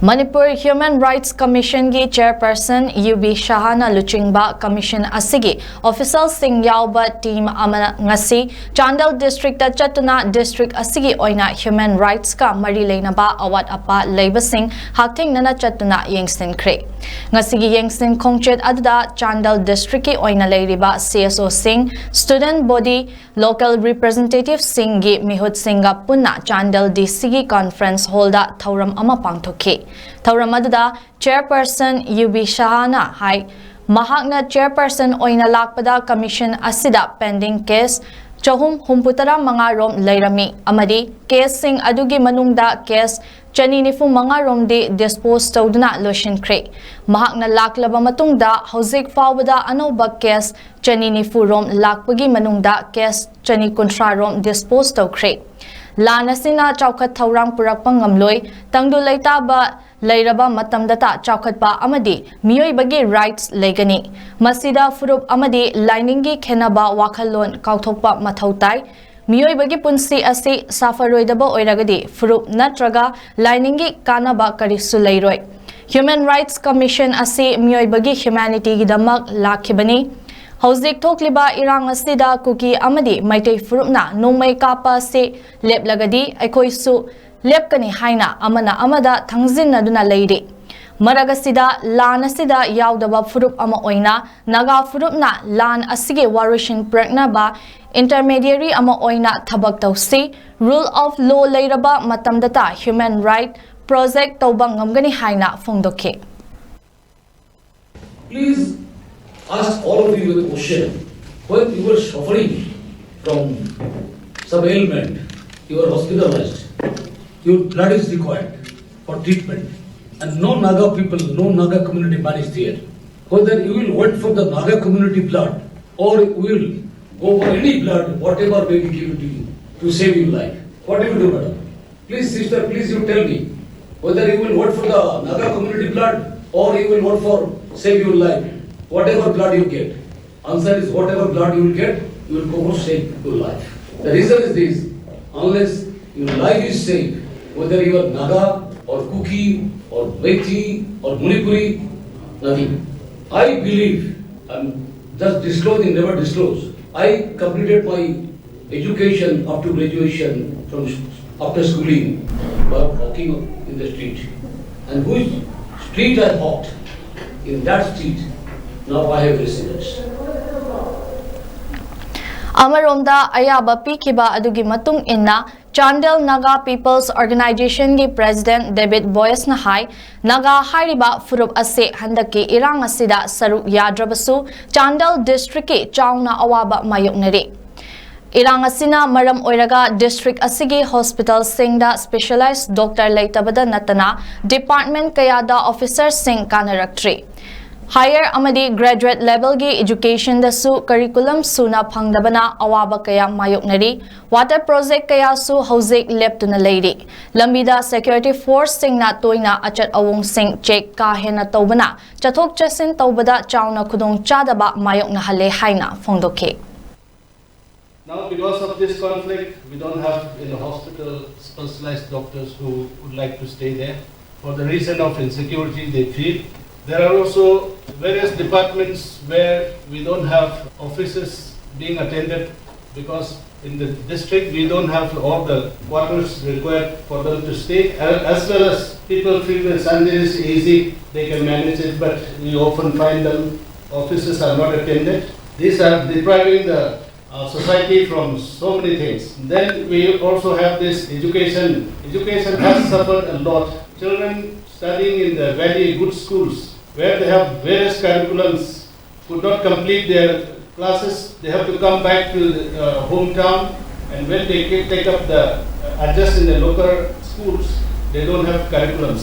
Manipur Human Rights Commission gi Chairperson UB Shahana Luchingba Commission asigi official sing yauba team amana ngasi Chandel District ta Chatuna District asigi oina human rights ka mari leinaba awat apa leibasing hakting nana Chatuna yengsin kre ngasigi yengsin kongchet adda Chandel District ki oina leiriba CSO sing student body local representative sing gi mihut singa punna Chandel DC gi conference holda thauram ama pangthoke Tauramada Chairperson UB Shahana hai Mahakna Chairperson oina lakpada Commission asida pending case Chahum humputara mga rom lairami amadi case sing adugi manungda case chaninifu mga rom di dispose tawduna lotion kre Mahakna laklaba matungda hauzik fawada anoba case chaninifu rom lakpagi manungda case chani kontra rom dispose taw kre Lana sina chaukat thaurang purak pangamloy tangdu laitaba lairaba matamdata chaukat pa amadi miyoi bagi rights legani masida furup amadi liningi khenaba wakhalon kauthokpa mathautai miyoi bagi punsi asi safaroidaba oiragadi furup natraga liningi kanaba karisu leiroi Human Rights Commission asi miyoi bagi humanity gidamak lakhibani Hauzik Tokliba irang asida kuki amadi maitei furupna nongmai kapa se lep lagadi aikoisu lep kani haina amana amada thangzin naduna leiri maragasida lan asida yaudaba furup ama oina naga furupna lan asige warishin prekna ba intermediary ama oina thabak tausi rule of law leiraba matamdata human right project tawbang ngamgani haina phongdoke Please ask all of you a question. When you were suffering from some ailment, you are hospitalized, your blood is required for treatment, and no Naga people, no Naga community man is there. Whether you will wait for the Naga community blood, or you will go for any blood, whatever may be given to you, to save your life. What do you do, madam? Please, sister, please you tell me, whether you will vote for the Naga community blood, or you will vote for save your life. Whatever blood you get, answer is whatever blood you will get, you will go for save your life. The reason is this, unless your life is saved, whether you are Naga or Kuki or Methi or Manipuri, nothing. I believe, I'm just disclosing, never disclose. I completed my education up to graduation from after schooling by walking in the street. And which street I walked, in that street, now I have residence. Amaromda ayaba pikiba adugi matung inna Chandel Naga People's Organization gi President David Boyes na hai Naga hairiba furup ase handaki irang asida saruk yadrabasu Chandel District ki chauna awaba mayoknari Irang asina maram oiraga district asigi hospital singda specialized doctor leitabada natana department kayada officer sing kanaraktri Higher amadi graduate level gi education dasu curriculum suna phangdabana awaba kaya mayoknari water project kaya su hauzik leptuna leiri lambida security force singna toina achat awong sing check ka hena tawbana chathok chasin tawbada chauna khudong chadaba mayokna hale haina phongdoke Now because of this conflict we don't have in the hospital specialized doctors who would like to stay there for the reason of insecurity they feel. There are also various departments where we don't have offices being attended because in the district we don't have all the quarters required for them to stay, as well as people feel that Sunday is easy, they can manage it, but we often find them offices are not attended. These are depriving the society from so many things. Then we also have this education. Education has suffered a lot. Children studying in the very good schools where they have various curriculums could not complete their classes, they have to come back to the hometown, and when they take up the adjust in the local schools, they don't have curriculums.